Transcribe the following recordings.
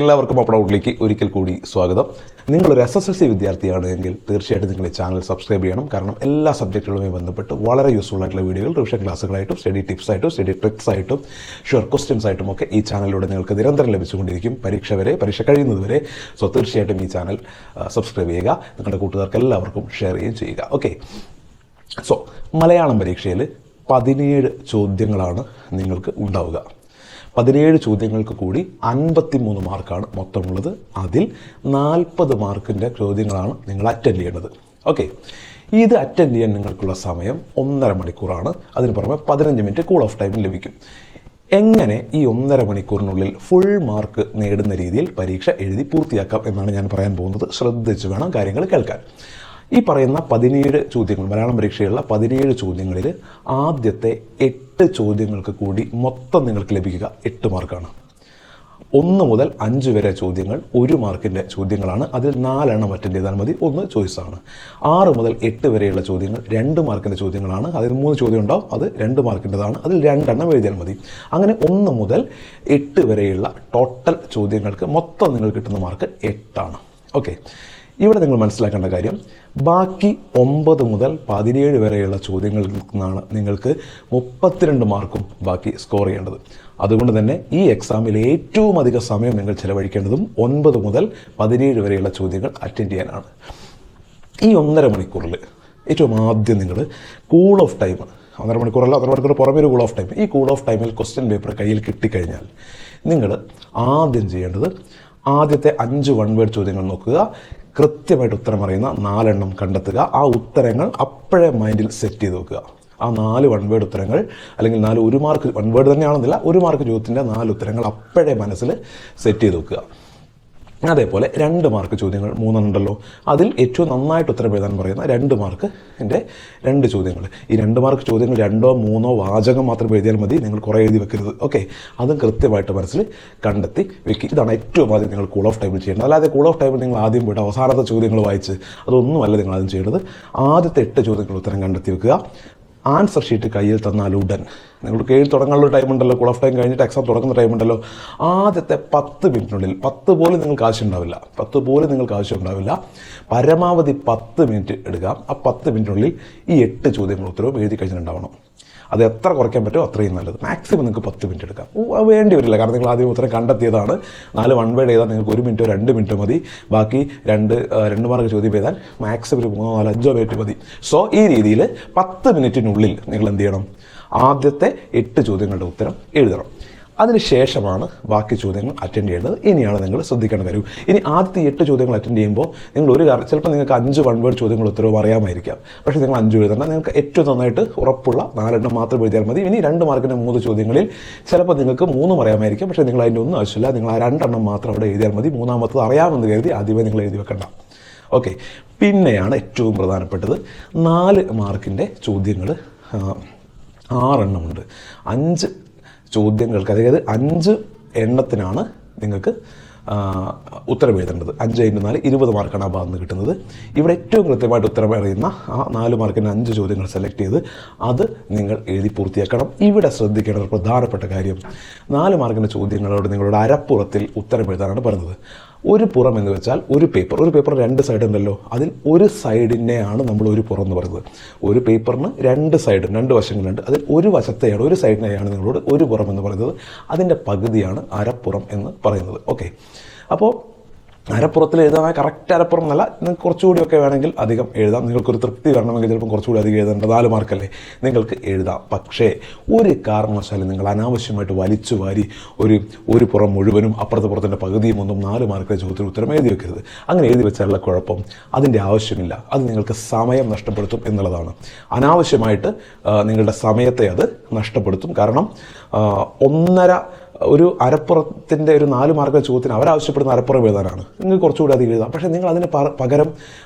എല്ലാവർക്കും അപ്ലോഡ് ഔട്ട്ലേക്ക് ഒരിക്കൽ കൂടി സ്വാഗതം. നിങ്ങളൊരു SSLC വിദ്യാർത്ഥിയാണ് എങ്കിൽ തീർച്ചയായിട്ടും നിങ്ങൾ ഈ ചാനൽ സബ്സ്ക്രൈബ് ചെയ്യണം. കാരണം എല്ലാ സബ്ജക്റ്റുകളുമായി ബന്ധപ്പെട്ട് വളരെ യൂസ്ഫുൾ ആയിട്ടുള്ള വീഡിയോകൾ റിവിഷൻ ക്ലാസ്സുകളായിട്ടും സ്റ്റഡി ടിപ്സ് ആയിട്ടും സ്റ്റഡി ട്രിക്സ് ആയിട്ടും ഷുവർ ക്വസ്റ്റ്യൻസ് ആയിട്ടും ഒക്കെ ഈ ചാനലിലൂടെ നിങ്ങൾക്ക് നിരന്തരം ലഭിച്ചുകൊണ്ടിരിക്കും പരീക്ഷ കഴിയുന്നത് വരെ. സോ തീർച്ചയായിട്ടും ഈ ചാനൽ സബ്സ്ക്രൈബ് ചെയ്യുക, നിങ്ങളുടെ കൂട്ടുകാർക്ക് എല്ലാവർക്കും ഷെയർ ചെയ്യുകയും ചെയ്യുക. ഓക്കെ, സോ മലയാളം പരീക്ഷയിൽ 17 ചോദ്യങ്ങളാണ് നിങ്ങൾക്ക് ഉണ്ടാവുക. 17 ചോദ്യങ്ങൾക്ക് കൂടി 53 മാർക്കാണ് മൊത്തമുള്ളത്. അതിൽ 40 മാർക്കിൻ്റെ ചോദ്യങ്ങളാണ് നിങ്ങൾ അറ്റൻഡ് ചെയ്യേണ്ടത്. ഓക്കെ, ഇത് അറ്റൻഡ് ചെയ്യാൻ നിങ്ങൾക്കുള്ള സമയം 1.5 മണിക്കൂറാണ്. അതിന് പുറമെ 15 മിനിറ്റ് കൂൾ ഓഫ് ടൈം ലഭിക്കും. എങ്ങനെ ഈ 1.5 മണിക്കൂറിനുള്ളിൽ ഫുൾ മാർക്ക് നേടുന്ന രീതിയിൽ പരീക്ഷ എഴുതി പൂർത്തിയാക്കാം എന്നാണ് ഞാൻ പറയാൻ പോകുന്നത്. ശ്രദ്ധിച്ച് വേണം കാര്യങ്ങൾ കേൾക്കാൻ. ഈ പറയുന്ന 17 ചോദ്യങ്ങൾ, മലയാളം പരീക്ഷയുള്ള 17 ചോദ്യങ്ങളിൽ ആദ്യത്തെ 8 ചോദ്യങ്ങൾക്ക് കൂടി മൊത്തം നിങ്ങൾക്ക് ലഭിക്കുക 8 മാർക്കാണ്. 1 മുതൽ 5 വരെ ചോദ്യങ്ങൾ 1 മാർക്കിൻ്റെ ചോദ്യങ്ങളാണ്. അതിൽ 4 എണ്ണം അറ്റൻഡ് ചെയ്താൽ മതി, 1 ചോയ്സാണ്. 6 മുതൽ 8 വരെയുള്ള ചോദ്യങ്ങൾ 2 മാർക്കിൻ്റെ ചോദ്യങ്ങളാണ്. അതിൽ 3 ചോദ്യം ഉണ്ടാവും, അത് 2 മാർക്കിൻ്റെതാണ്. അതിൽ 2 എണ്ണം എഴുതിയാൽ മതി. അങ്ങനെ 1 മുതൽ 8 വരെയുള്ള ടോട്ടൽ ചോദ്യങ്ങൾക്ക് മൊത്തം നിങ്ങൾക്ക് കിട്ടുന്ന മാർക്ക് 8 ആണ്. ഓക്കെ, ഇവിടെ നിങ്ങൾ മനസ്സിലാക്കേണ്ട കാര്യം, ബാക്കി 9 മുതൽ 17 വരെയുള്ള ചോദ്യങ്ങളിൽ നിന്നാണ് നിങ്ങൾക്ക് 32 മാർക്കും ബാക്കി സ്കോർ ചെയ്യേണ്ടത്. അതുകൊണ്ട് തന്നെ ഈ എക്സാമിൽ ഏറ്റവും അധികം സമയം നിങ്ങൾ ചിലവഴിക്കേണ്ടതും 9 മുതൽ 17 വരെയുള്ള ചോദ്യങ്ങൾ അറ്റൻഡ് ചെയ്യാനാണ്. ഈ 1.5 മണിക്കൂറിൽ ഏറ്റവും ആദ്യം നിങ്ങൾ കൂൾ ഓഫ് ടൈം, 1.5 മണിക്കൂറല്ല, 1.5 മണിക്കൂർ പുറമേ ഒരു കൂൾ ഓഫ് ടൈം, ഈ കൂൾ ഓഫ് ടൈമിൽ ക്വസ്റ്റ്യൻ പേപ്പർ കയ്യിൽ കിട്ടിക്കഴിഞ്ഞാൽ നിങ്ങൾ ആദ്യം ചെയ്യേണ്ടത് ആദ്യത്തെ 5 വൺ വേർഡ് ചോദ്യങ്ങൾ നോക്കുക, കൃത്യമായിട്ട് ഉത്തരം അറിയുന്ന 4 എണ്ണം കണ്ടെത്തുക. ആ ഉത്തരങ്ങൾ അപ്പോഴേ മൈൻഡിൽ സെറ്റ് ചെയ്ത് വെക്കുക. ആ 4 വൺ വേർഡ് ഉത്തരങ്ങൾ, അല്ലെങ്കിൽ 4 1 മാർക്ക് വൺ വേർഡ് തന്നെയാണെന്നില്ല, 1 മാർക്ക് ചോദ്യത്തിൻ്റെ 4 ഉത്തരങ്ങൾ അപ്പോഴേ മനസ്സിൽ സെറ്റ് ചെയ്ത് വെക്കുക. അതേപോലെ 2 മാർക്ക് ചോദ്യങ്ങൾ 3 ഉണ്ടല്ലോ, അതിൽ ഏറ്റവും നന്നായിട്ട് ഉത്തരം എഴുതാൻ പറയുന്ന 2 മാർക്കിൻ്റെ 2 ചോദ്യങ്ങൾ. ഈ 2 മാർക്ക് ചോദ്യങ്ങൾ 2ഓ 3ഓ വാചകം മാത്രം എഴുതിയാൽ മതി, നിങ്ങൾ കുറേ എഴുതി വെക്കരുത്. ഓക്കെ, അതും കൃത്യമായിട്ട് മനസ്സിൽ കണ്ടെത്തി വെക്കുക. ഇതാണ് ഏറ്റവും ആദ്യം നിങ്ങൾ കൂൾ ഓഫ് ടൈമിൽ ചെയ്യേണ്ടത്. അല്ലാതെ കൂൾ ഓഫ് ടൈമിൽ നിങ്ങൾ ആദ്യം പോയിട്ട് അവസാനത്തെ ചോദ്യങ്ങൾ വായിച്ച് അതൊന്നുമല്ല നിങ്ങൾ ആദ്യം ചെയ്യേണ്ടത്. ആദ്യത്തെ 8 ചോദ്യങ്ങൾ ഉത്തരം കണ്ടെത്തി വെക്കുക. ആൻസർ ഷീറ്റ് കയ്യിൽ തന്നാൽ ഉടൻ, നിങ്ങൾക്ക് എഴുതി തുടങ്ങാനുള്ള ടൈം ഉണ്ടല്ലോ, കൂൾ ഓഫ് ടൈം കഴിഞ്ഞിട്ട് എക്സാം തുടങ്ങുന്ന ടൈം ഉണ്ടല്ലോ, ആദ്യത്തെ 10 മിനിറ്റിനുള്ളിൽ 10 പോലും നിങ്ങൾക്ക് ആവശ്യമുണ്ടാവില്ല, പരമാവധി 10 മിനിറ്റ് എടുക്കാം. ആ 10 മിനിറ്റിനുള്ളിൽ ഈ 8 ചോദ്യങ്ങൾ ഉത്തരവും എഴുതി കഴിഞ്ഞിട്ടുണ്ടാവണം. അത് എത്ര കുറയ്ക്കാൻ പറ്റുമോ അത്രയും നല്ലത്. മാക്സിമം നിങ്ങൾക്ക് 10 മിനിറ്റ് എടുക്കാം, വേണ്ടി വരില്ല. കാരണം നിങ്ങൾ ആദ്യം ഉത്തരം കണ്ടെത്തിയതാണ്. 4 വൺ വേർഡ് എഴുതാൻ നിങ്ങൾക്ക് 1 മിനിറ്റോ 2 മിനിറ്റോ മതി. ബാക്കി 2 മാർക്ക് ചോദ്യം എഴുതാൻ മാക്സിമം ഒരു 3, 4, 5 മിനിറ്റ് മതി. സോ ഈ രീതിയിൽ 10 മിനിറ്റിനുള്ളിൽ നിങ്ങൾ എന്ത് ചെയ്യണം? ആദ്യത്തെ 8 ചോദ്യങ്ങളുടെ ഉത്തരം എഴുതണം. അതിനുശേഷമാണ് ബാക്കി ചോദ്യങ്ങൾ അറ്റൻഡ് ചെയ്യേണ്ടത്. ഇനിയാണ് നിങ്ങൾ ശ്രദ്ധിക്കേണ്ട കാര്യം. ഇനി ആദ്യത്തെ 8 ചോദ്യങ്ങൾ അറ്റൻഡ് ചെയ്യുമ്പോൾ നിങ്ങൾ ഒരു കാര്യം, ചിലപ്പോൾ നിങ്ങൾക്ക് 5 വൺ വേർഡ് ചോദ്യങ്ങൾ ഉത്തരവും അറിയാമായിരിക്കാം. പക്ഷേ നിങ്ങൾ 5 എഴുതണ്ട, നിങ്ങൾക്ക് ഏറ്റവും നന്നായിട്ട് ഉറപ്പുള്ള 4 എണ്ണം മാത്രം എഴുതിയാൽ മതി. ഇനി 2 മാർക്കിൻ്റെ 3 ചോദ്യങ്ങളിൽ ചിലപ്പോൾ നിങ്ങൾക്ക് 3 അറിയാമായിരിക്കും. പക്ഷേ നിങ്ങൾ അതിൻ്റെ ഒന്നും ആവശ്യമില്ല, നിങ്ങൾ ആ 2 എണ്ണം മാത്രം അവിടെ എഴുതിയാൽ മതി. 3ാമത്തത് അറിയാമെന്ന് കരുതി ആദ്യമേ നിങ്ങൾ എഴുതി വെക്കണ്ട. ഓക്കെ, പിന്നെയാണ് ഏറ്റവും പ്രധാനപ്പെട്ടത് 4 മാർക്കിൻ്റെ ചോദ്യങ്ങൾ 6 എണ്ണമുണ്ട്. 5 ചോദ്യങ്ങൾക്ക്, അതായത് 5 എണ്ണത്തിനാണ് നിങ്ങൾക്ക് ഉത്തരം എഴുതേണ്ടത്. 5 × 4 20 മാർക്കാണ് ആ ഭാഗത്ത് നിന്ന് കിട്ടുന്നത്. ഇവിടെ ഏറ്റവും കൃത്യമായിട്ട് ഉത്തരം അറിയുന്ന ആ 4 മാർക്കിൻ്റെ 5 ചോദ്യങ്ങൾ സെലക്ട് ചെയ്ത് അത് നിങ്ങൾ എഴുതി പൂർത്തിയാക്കണം. ഇവിടെ ശ്രദ്ധിക്കേണ്ട ഒരു പ്രധാനപ്പെട്ട കാര്യം, 4 മാർക്കിൻ്റെ ചോദ്യങ്ങളോട് നിങ്ങളുടെ അരപ്പുറത്തിൽ ഉത്തരം എഴുതാനാണ് പറയുന്നത്. ഒരു പുറം എന്ന് വെച്ചാൽ ഒരു പേപ്പർ 2 സൈഡ് ഉണ്ടല്ലോ, അതിൽ ഒരു സൈഡിനെയാണ് നമ്മൾ ഒരു പുറം എന്ന് പറയുന്നത്. ഒരു പേപ്പറിന് 2 സൈഡ്, 2 വശങ്ങളുണ്ട്. അതിൽ ഒരു വശത്തെയാണ്, ഒരു സൈഡിനെയാണ് നിങ്ങളോട് ഒരു പുറം എന്ന് പറയുന്നത്. അതിൻ്റെ പകുതിയാണ് അരപ്പുറം എന്ന് പറയുന്നത്. ഓക്കെ, അപ്പോൾ അരപ്പുറത്തിൽ എഴുതാൻ കറക്റ്റ് അരപ്പുറം എന്നല്ല, നിങ്ങൾക്ക് കുറച്ചുകൂടിയൊക്കെ വേണമെങ്കിൽ അധികം എഴുതാം. നിങ്ങൾക്കൊരു തൃപ്തി വരണമെങ്കിൽ ചിലപ്പോൾ കുറച്ചുകൂടി അധികം എഴുതേണ്ട 4 മാർക്കല്ലേ, നിങ്ങൾക്ക് എഴുതാം. പക്ഷേ ഒരു കാരണവശാലും നിങ്ങൾ അനാവശ്യമായിട്ട് വലിച്ചു വാരി ഒരു പുറം മുഴുവനും അപ്പുറത്തെ പുറത്തിൻ്റെ പകുതിയും ഒന്നും 4 മാർക്കിൻ്റെ ചോദ്യത്തിന് ഉത്തരം എഴുതി വെക്കരുത്. അങ്ങനെ എഴുതി വെച്ചാലുള്ള കുഴപ്പം, അതിൻ്റെ ആവശ്യമില്ല. അത് നിങ്ങൾക്ക് സമയം നഷ്ടപ്പെടുത്തും എന്നുള്ളതാണ്. അനാവശ്യമായിട്ട് നിങ്ങളുടെ സമയത്തെ അത് നഷ്ടപ്പെടുത്തും. കാരണം ഒരു അരപ്പുറത്തിൻ്റെ ഒരു 4 മാർക്കിൻ്റെ ചോദ്യത്തിന് അവരാവശ്യപ്പെടുന്ന അരപ്പുറം എഴുതാനാണ്. നിങ്ങൾക്ക് കുറച്ചുകൂടി അധികം എഴുതാം. പക്ഷേ നിങ്ങൾ അതിന് പകരം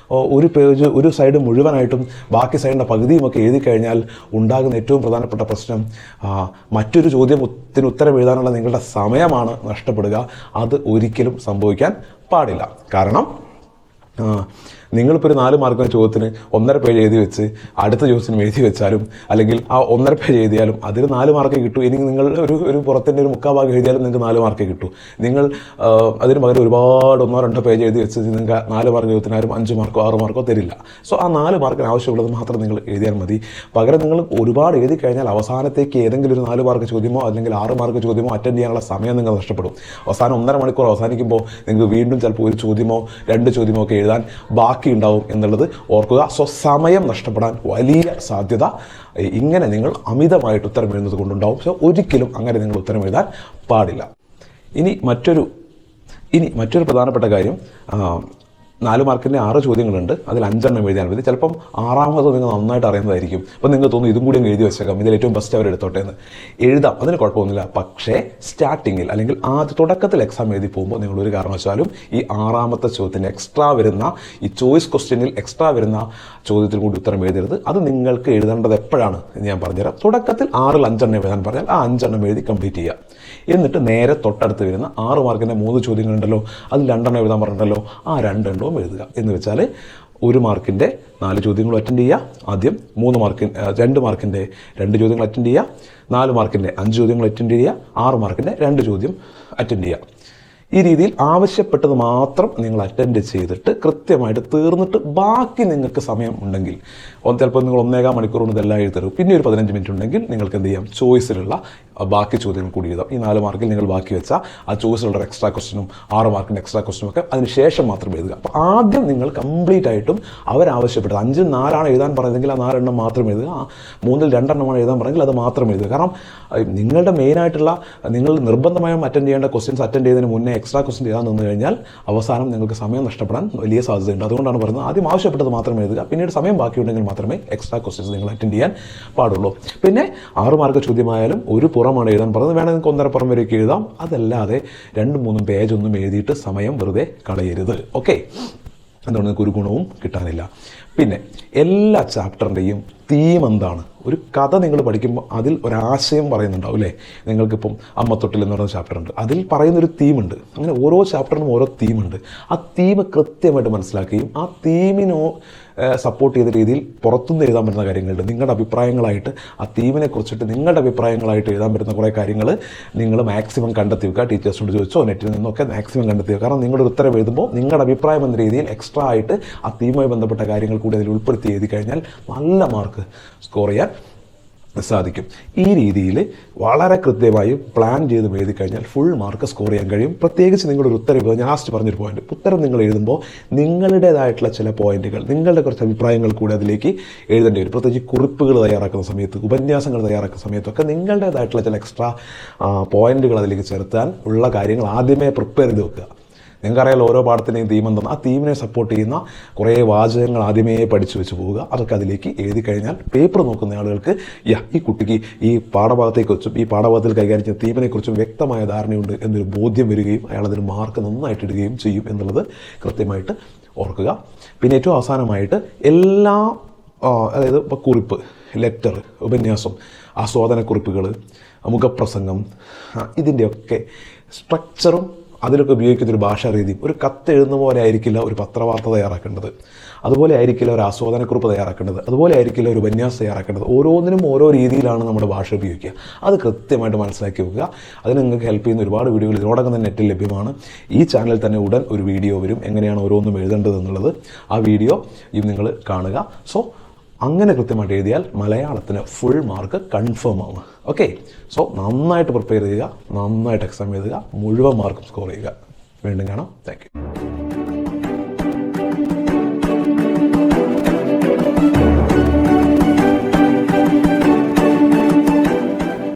ഒരു പേജ്, ഒരു സൈഡ് മുഴുവനായിട്ടും ബാക്കി സൈഡിൻ്റെ പകുതിയുമൊക്കെ എഴുതി കഴിഞ്ഞാൽ ഉണ്ടാകുന്ന ഏറ്റവും പ്രധാനപ്പെട്ട പ്രശ്നം, മറ്റൊരു ചോദ്യത്തിന് ഉത്തരം എഴുതാനുള്ള നിങ്ങളുടെ സമയമാണ് നഷ്ടപ്പെടുക. അത് ഒരിക്കലും സംഭവിക്കാൻ പാടില്ല. കാരണം നിങ്ങളിപ്പോൾ ഒരു 4 മാർക്കിന് ചോദ്യത്തിന് 1.5 പേജ് എഴുതി വെച്ച് അടുത്ത ചോദ്യത്തിന് എഴുതി വെച്ചാലും അല്ലെങ്കിൽ ആ 1.5 പേജ് എഴുതിയാലും അതിന് 4 മാർക്ക് കിട്ടൂ. ഇനി നിങ്ങൾ ഒരു പുറത്തിൻ്റെ ഒരു 3/4 ഭാഗം എഴുതിയാലും നിങ്ങൾക്ക് 4 മാർക്ക് കിട്ടൂ. നിങ്ങൾ അതിന് പകരം ഒരുപാട് 1-2 പേജ് എഴുതി വെച്ച് നിങ്ങൾക്ക് 4 മാർക്ക് ചോദ്യത്തിന് ആരും 5 മാർക്കോ 6 മാർക്കോ തരില്ല. സോ ആ 4 മാർക്കിന് ആവശ്യമുള്ളത് മാത്രം നിങ്ങൾ എഴുതിയാൽ മതി. പകരം നിങ്ങൾ ഒരുപാട് എഴുതി കഴിഞ്ഞാൽ അവസാനത്തേക്ക് ഏതെങ്കിലും ഒരു 4 മാർക്ക് ചോദ്യമോ അല്ലെങ്കിൽ 6 മാർക്ക് ചോദ്യമോ അറ്റൻഡ് ചെയ്യാനുള്ള സമയം നിങ്ങൾ നഷ്ടപ്പെടും. അവസാനം 1.5 മണിക്കൂർ അവസാനിക്കുമ്പോൾ നിങ്ങൾക്ക് വീണ്ടും ചിലപ്പോൾ ഒരു ചോദ്യമോ 2 ചോദ്യമോ ഒക്കെ എഴുതാൻ ബാക്കി ഉണ്ടാവും എന്നുള്ളത് ഓർക്കുക. സോ സമയം നഷ്ടപ്പെടാൻ വലിയ സാധ്യത ഇങ്ങനെ നിങ്ങൾ അമിതമായിട്ട് ഉത്തരം എഴുതുന്നത് കൊണ്ടുണ്ടാവും. സോ ഒരിക്കലും അങ്ങനെ നിങ്ങൾ ഉത്തരം എഴുതാൻ പാടില്ല. ഇനി മറ്റൊരു പ്രധാനപ്പെട്ട കാര്യം, 4 മാർക്കിൻ്റെ 6 ചോദ്യങ്ങളുണ്ട്. അതിൽ 5 എണ്ണം എഴുതിയാൽ മതി. ചിലപ്പം 6ാമത് നിങ്ങൾ നന്നായിട്ട് അറിയുന്നതായിരിക്കും. അപ്പം നിങ്ങൾ തോന്നുന്നു ഇതും കൂടി എഴുതി വെച്ചേക്കാം, ഇതിൽ ഏറ്റവും ബെസ്റ്റ് അവർ എടുത്തോട്ടെ എന്ന്. എഴുതാം, അതിന് കുഴപ്പമൊന്നുമില്ല. പക്ഷേ സ്റ്റാർട്ടിങ്ങിൽ അല്ലെങ്കിൽ തുടക്കത്തിൽ എക്സാം എഴുതി പോകുമ്പോൾ നിങ്ങളൊരു കാരണവശാലും ഈ 6ാമത്തെ ചോദ്യത്തിന് എക്സ്ട്രാ വരുന്ന ഈ ചോയ്സ് ക്വസ്റ്റ്യനിൽ എക്സ്ട്രാ വരുന്ന ചോദ്യത്തിൽ കൂടി ഉത്തരം എഴുതരുത്. അത് നിങ്ങൾക്ക് എഴുതേണ്ടത് എപ്പോഴാണ് എന്ന് ഞാൻ പറഞ്ഞുതരാം. തുടക്കത്തിൽ 6ൽ 5 എണ്ണം എഴുതാൻ പറഞ്ഞാൽ ആ 5 എണ്ണം എഴുതി കംപ്ലീറ്റ് ചെയ്യുക. എന്നിട്ട് നേരെ തൊട്ടടുത്ത് വരുന്ന 6 മാർക്കിൻ്റെ 3 ചോദ്യങ്ങളുണ്ടല്ലോ, അതിൽ 2 എണ്ണം എഴുതാൻ പറഞ്ഞിട്ടുണ്ടല്ലോ, ആ 2 എണ്ണവും എഴുതുക. എന്ന് വെച്ചാൽ 1 മാർക്കിൻ്റെ 4 ചോദ്യങ്ങളും അറ്റൻഡ് ചെയ്യുക. ആദ്യം 2 മാർക്കിൻ്റെ 2 ചോദ്യങ്ങൾ അറ്റൻഡ് ചെയ്യുക, 4 മാർക്കിൻ്റെ 5 ചോദ്യങ്ങൾ അറ്റൻഡ് ചെയ്യുക, 6 മാർക്കിൻ്റെ 2 ചോദ്യം അറ്റൻഡ് ചെയ്യുക. ഈ രീതിയിൽ ആവശ്യപ്പെട്ടത് മാത്രം നിങ്ങൾ അറ്റൻഡ് ചെയ്തിട്ട് കൃത്യമായിട്ട് തീർന്നിട്ട് ബാക്കി നിങ്ങൾക്ക് സമയം ഉണ്ടെങ്കിൽ ചിലപ്പോൾ നിങ്ങൾ 1.25 മണിക്കൂർ കൊണ്ട് ഇതെല്ലാം എഴുതി തരും. പിന്നെ ഒരു 15 മിനിറ്റ് ഉണ്ടെങ്കിൽ നിങ്ങൾക്ക് എന്ത് ചെയ്യാം, ചോയ്സിലുള്ള ബാക്കി ചോദ്യങ്ങൾ കൂടി എഴുതാം. ഈ 4 മാർക്കിൽ നിങ്ങൾ ബാക്കി വെച്ചാൽ ആ ചോയ്സിലുള്ള എക്സ്ട്രാ ക്വസ്റ്റ്യനും 6 മാർക്കിൻ്റെ എക്സ്ട്രാ ക്വസ്റ്റ്യനും ഒക്കെ അതിന് ശേഷം മാത്രം എഴുതുക. അപ്പോൾ ആദ്യം നിങ്ങൾ കംപ്ലീറ്റ് ആയിട്ടും അവരാവശ്യപ്പെട്ടത് 5-ൽ 4 എഴുതാൻ പറയുന്നതെങ്കിൽ ആ 4 എണ്ണം മാത്രം എഴുതുക. 3-ൽ 2 എണ്ണമാണ് എഴുതാൻ പറഞ്ഞെങ്കിൽ അത് മാത്രം എഴുതുക. കാരണം നിങ്ങളുടെ മെയിനായിട്ടുള്ള നിങ്ങൾ നിർബന്ധമായും അറ്റൻഡ് ചെയ്യേണ്ട ക്വസ്റ്റ്യൻസ് അറ്റൻഡ് ചെയ്തതിന് മുന്നേ എക്സ്ട്രാ ക്വസ്റ്റ്യൻ ചെയ്യാൻ നിന്ന് കഴിഞ്ഞാൽ അവസാനം നിങ്ങൾക്ക് സമയം നഷ്ടപ്പെടാൻ വലിയ സാധ്യതയുണ്ട്. അതുകൊണ്ടാണ് പറയുന്നത് ആദ്യം ആവശ്യപ്പെട്ടത് മാത്രം എഴുതുക. പിന്നീട് സമയം ബാക്കിയുണ്ടെങ്കിൽ മാത്രമേ എക്സ്ട്രാ ക്വസ്റ്റ്യൻസ് നിങ്ങൾ അറ്റൻഡ് ചെയ്യാൻ പാടുള്ളൂ. പിന്നെ 6 മാർക്ക് ചോദ്യമായാലും ഒരു പുറമാണ് എഴുതാൻ പറഞ്ഞത്, വേണമെങ്കിൽ നിങ്ങൾക്ക് 1.5 പുറം വരെയൊക്കെ എഴുതാം. അതല്ലാതെ 2-3 പേജൊന്നും എഴുതിയിട്ട് സമയം വെറുതെ കളയരുത്. ഓക്കെ, അതുകൊണ്ട് നിങ്ങൾക്ക് ഒരു ഗുണവും കിട്ടാനില്ല. പിന്നെ എല്ലാ ചാപ്റ്ററിൻ്റെയും തീം എന്താണ്? ഒരു കഥ നിങ്ങൾ പഠിക്കുമ്പോൾ അതിൽ ഒരാശയം പറയുന്നുണ്ടാവും അല്ലേ? നിങ്ങൾക്കിപ്പം അമ്മത്തൊട്ടിൽ എന്ന് പറയുന്ന ചാപ്റ്റർ ഉണ്ട്, അതിൽ പറയുന്നൊരു തീമുണ്ട്. അങ്ങനെ ഓരോ ചാപ്റ്ററിനും ഓരോ തീമുണ്ട്. ആ തീം കൃത്യമായിട്ട് മനസ്സിലാക്കുകയും ആ തീമിനോ സപ്പോർട്ട് ചെയ്ത രീതിയിൽ പുറത്തുനിന്ന് എഴുതാൻ പറ്റുന്ന കാര്യങ്ങളുണ്ട്. നിങ്ങളുടെ അഭിപ്രായങ്ങളായിട്ട് ആ തീമിനെ കുറിച്ചിട്ട് നിങ്ങളുടെ അഭിപ്രായങ്ങളായിട്ട് എഴുതാൻ പറ്റുന്ന കുറേ കാര്യങ്ങൾ നിങ്ങൾ മാക്സിമം കണ്ടെത്തി വെക്കുക. ടീച്ചേഴ്സിനോട് ചോദിച്ചോ നെറ്റിൽ നിന്നൊക്കെ മാക്സിമം കണ്ടെത്തി വെക്കുക. കാരണം നിങ്ങളുടെ ഉത്തരം എഴുതുമ്പോൾ നിങ്ങളുടെ അഭിപ്രായം എന്ന രീതിയിൽ എക്സ്ട്രാ ആയിട്ട് ആ തീമുമായി ബന്ധപ്പെട്ട കാര്യങ്ങൾ കൂടി അതിൽ ഉൾപ്പെടുത്തി എഴുതി കഴിഞ്ഞാൽ നല്ല മാർക്ക് സ്കോർ ചെയ്യാൻ സാധിക്കും. ഈ രീതിയിൽ വളരെ കൃത്യമായി പ്ലാൻ ചെയ്ത് എഴുതി കഴിഞ്ഞാൽ ഫുൾ മാർക്ക് സ്കോർ ചെയ്യാൻ കഴിയും. പ്രത്യേകിച്ച് നിങ്ങളൊരു ഉത്തരം ഞാൻ ലാസ്റ്റ് പറഞ്ഞൊരു പോയിന്റ്, ഉത്തരം നിങ്ങൾ എഴുതുമ്പോൾ നിങ്ങളുടേതായിട്ടുള്ള ചില പോയിന്റുകൾ, നിങ്ങളുടെ കുറച്ച് അഭിപ്രായങ്ങൾ കൂടി അതിലേക്ക് എഴുതേണ്ടി വരും. പ്രത്യേകിച്ച് കുറിപ്പുകൾ തയ്യാറാക്കുന്ന സമയത്ത്, ഉപന്യാസങ്ങൾ തയ്യാറാക്കുന്ന സമയത്തൊക്കെ നിങ്ങളുടേതായിട്ടുള്ള ചില എക്സ്ട്രാ പോയിന്റുകൾ അതിലേക്ക് ചേർത്താൻ ഉള്ള കാര്യങ്ങൾ ആദ്യമേ പ്രിപ്പയർ ചെയ്ത് വെക്കുക. നിങ്ങൾക്കറിയാലോ ഓരോ പാഠത്തിനെയും തീം എന്താണ്, ആ തീമിനെ സപ്പോർട്ട് ചെയ്യുന്ന കുറേ വാചകങ്ങൾ ആദ്യമേ പഠിച്ചു വെച്ച് പോവുക. അതൊക്കെ അതിലേക്ക് എഴുതി കഴിഞ്ഞാൽ പേപ്പർ നോക്കുന്ന ആളുകൾക്ക് ഈ കുട്ടിക്ക് ഈ പാഠഭാഗത്തെക്കുറിച്ചും ഈ പാഠഭാഗത്തിൽ കൈകാര്യം ചെയ്യുന്ന തീമിനെക്കുറിച്ചും വ്യക്തമായ ധാരണയുണ്ട് എന്നൊരു ബോധ്യം വരികയും അയാൾ അതിന് മാർക്ക് നന്നായിട്ട് ഇടുകയും ചെയ്യും എന്നുള്ളത് കൃത്യമായിട്ട് ഓർക്കുക. പിന്നെ ഏറ്റവും അവസാനമായിട്ട് എല്ലാ അതായത് ഇപ്പോൾ കുറിപ്പ്, ലെറ്റർ, ഉപന്യാസം, ആസ്വാദനക്കുറിപ്പുകൾ, മുഖപ്രസംഗം, ഇതിൻ്റെയൊക്കെ സ്ട്രക്ചറും അതിലൊക്കെ ഉപയോഗിക്കുന്ന ഒരു ഭാഷാ രീതിയും ഒരു കത്ത് എഴുതുന്ന പോലെ ആയിരിക്കില്ല ഒരു പത്രവാർത്ത തയ്യാറാക്കേണ്ടത്, അതുപോലെ ആയിരിക്കില്ല ഒരു ആസ്വാദനക്കുറിപ്പ് തയ്യാറാക്കേണ്ടത്, അതുപോലെ ആയിരിക്കില്ല ഒരു ഉപന്യാസം തയ്യാറാക്കേണ്ടത്. ഓരോന്നിനും ഓരോ രീതിയിലാണ് നമ്മുടെ ഭാഷ ഉപയോഗിക്കുക. അത് കൃത്യമായിട്ട് മനസ്സിലാക്കി വെക്കുക. അതിന് നിങ്ങൾക്ക് ഹെൽപ്പ് ചെയ്യുന്ന ഒരുപാട് വീഡിയോകൾ ഇതിനോടകം തന്നെ നെറ്റിൽ ലഭ്യമാണ്. ഈ ചാനലിൽ തന്നെ ഉടൻ ഒരു വീഡിയോ വരും എങ്ങനെയാണ് ഓരോന്നും എഴുതേണ്ടത് എന്നുള്ളത്. ആ വീഡിയോ നിങ്ങൾ കാണുക. സോ അങ്ങനെ കൃത്യമായിട്ട് എഴുതിയാൽ മലയാളത്തിന് ഫുൾ മാർക്ക് കൺഫേം ആവും. ഓക്കെ, സോ നന്നായിട്ട് പ്രിപ്പയർ ചെയ്യുക, നന്നായിട്ട് എക്സാം എഴുതുക, മുഴുവൻ മാർക്കും സ്കോർ ചെയ്യുക. വീണ്ടും കാണാം. Thank you.